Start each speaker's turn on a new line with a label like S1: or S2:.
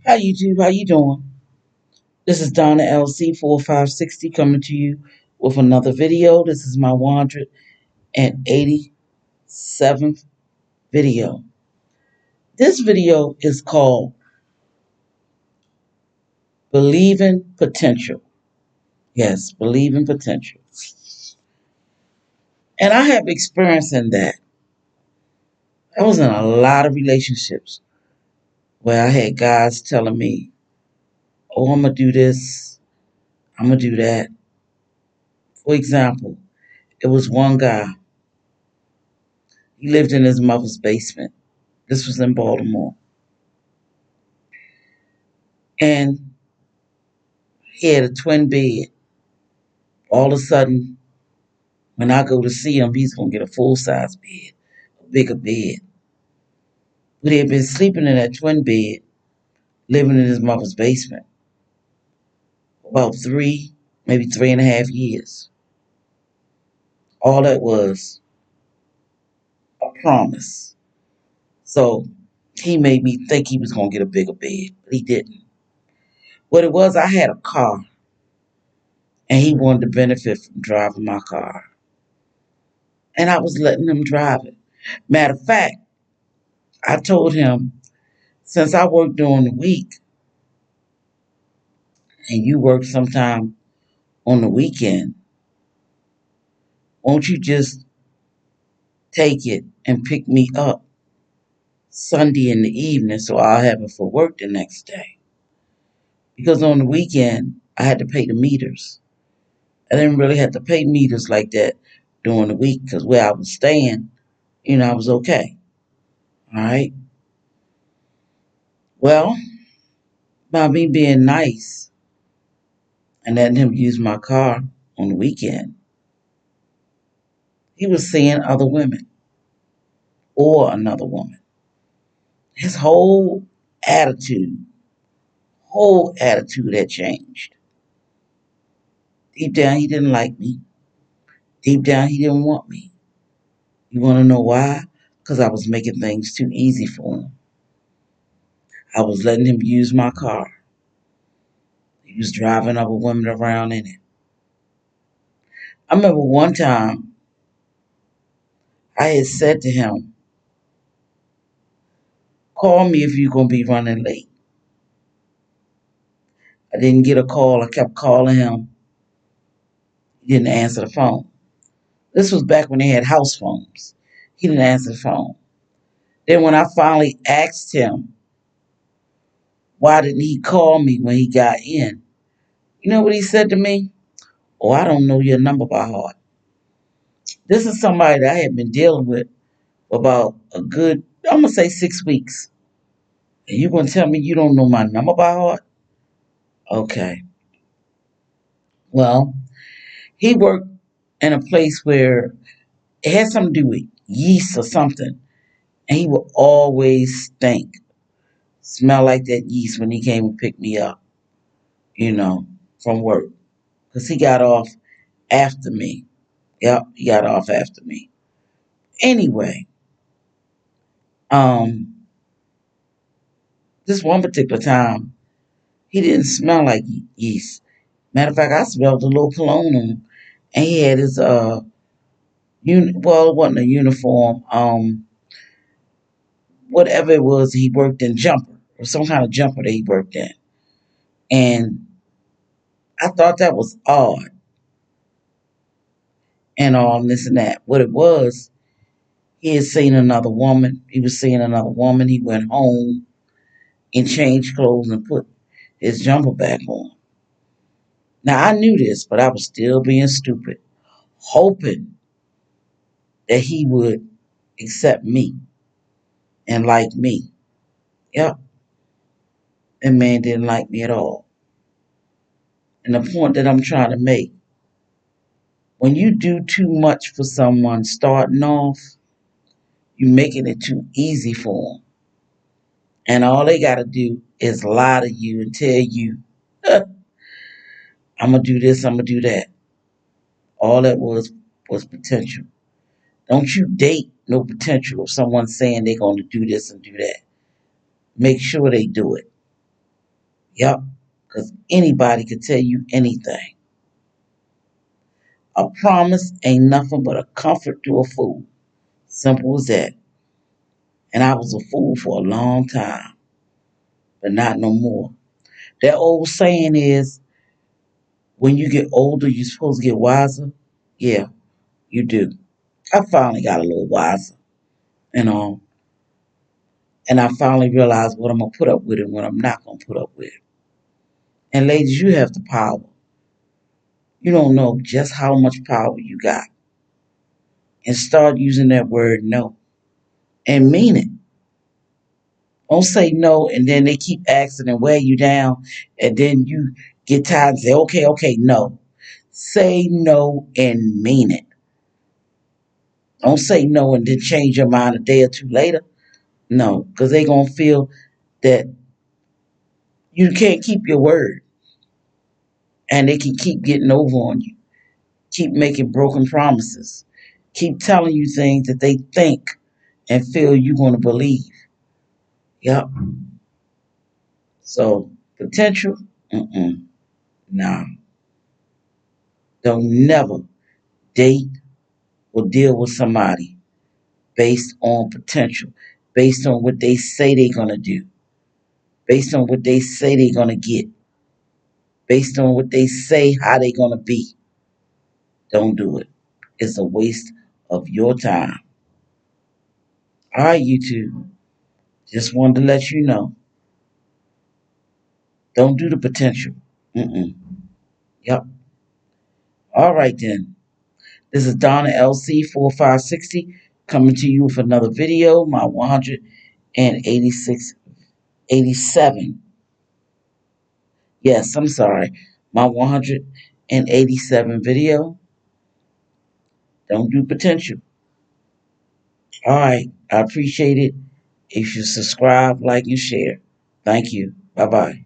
S1: Hi YouTube, how you doing? This is Donna LC4560 coming to you with another video. This is my 187th video. This video is called Believe in Potential. Yes, believe in potential. And I have experience in that. I was in a lot of relationships where I had guys telling me, oh, I'm going to do this, I'm going to do that. For example, it was one guy. He lived in his mother's basement. This was in Baltimore. And he had a twin bed. All of a sudden, when I go to see him, he's going to get a full-size bed, a bigger bed. But he had been sleeping in that twin bed, living in his mother's basement, for about maybe 3.5 years. All that was a promise. So he made me think he was going to get a bigger bed, but he didn't. What it was, I had a car, and he wanted to benefit from driving my car. And I was letting him drive it. Matter of fact, I told him, since I work during the week and you work sometime on the weekend, won't you just take it and pick me up Sunday in the evening so I'll have it for work the next day? Because on the weekend, I had to pay the meters. I didn't really have to pay meters like that during the week because where I was staying, I was okay. All right. Well, by me being nice and letting him use my car on the weekend, he was seeing other women or another woman. His whole attitude had changed. Deep down, he didn't like me. Deep down, he didn't want me. You want to know why? Because I was making things too easy for him. I was letting him use my car. He was driving other women around in it. I remember one time I had said to him, call me if you're going to be running late. I didn't get a call. I kept calling him. He didn't answer the phone. This was back when they had house phones. He didn't answer the phone. Then when I finally asked him, why didn't he call me when he got in? You know what he said to me? Oh, I don't know your number by heart. This is somebody that I had been dealing with for about a good, I'm going to say 6 weeks. And you going to tell me you don't know my number by heart? Okay. Well, he worked in a place where it had something to do with yeast or something. And he would always smell like that yeast when he came and picked me up, from work. Because he got off after me. Yep, he got off after me. Anyway, um, this one particular time, he didn't smell like yeast. Matter of fact, I smelled a little cologne on him, and he had his well, it wasn't a uniform, whatever it was, he worked in jumper or some kind of jumper that he worked in, and I thought that was odd and all this and that. What it was, he had seen another woman. He was seeing another woman. He went home and changed clothes and put his jumper back on. Now, I knew this, but I was still being stupid, hoping that he would accept me and like me. Yep, that man didn't like me at all. And the point that I'm trying to make, when you do too much for someone starting off, you're making it too easy for them. And all they got to do is lie to you and tell you, I'm going to do this, I'm going to do that. All that was potential. Don't you date no potential of someone saying they're going to do this and do that. Make sure they do it. Yep, because anybody could tell you anything. A promise ain't nothing but a comfort to a fool. Simple as that. And I was a fool for a long time, but not no more. That old saying is, when you get older, you're supposed to get wiser. Yeah, you do. I finally got a little wiser, you know, and I finally realized what I'm gonna put up with and what I'm not gonna put up with. And ladies, you have the power. You don't know just how much power you got. And start using that word no and mean it. Don't say no and then they keep asking and wear you down and then you get tired and say, okay, okay, no. Say no and mean it. Don't say no and then change your mind a day or two later. No, because they going to feel that you can't keep your word and they can keep getting over on you, keep making broken promises, keep telling you things that they think and feel you're going to believe. Yep. So, potential, nah. Don't never date or deal with somebody based on potential, based on what they say they're going to do, based on what they say they're going to get, based on what they say how they're going to be. Don't do it. It's a waste of your time. All right, you two. Just wanted to let you know. Don't do the potential. Mm-mm. Yep. All right, then. This is Donna LC 4560 coming to you with another video, my 186, 87. Yes, I'm sorry. My 187 video. Don't do potential. All right. I appreciate it. If you subscribe, like, and share. Thank you. Bye bye.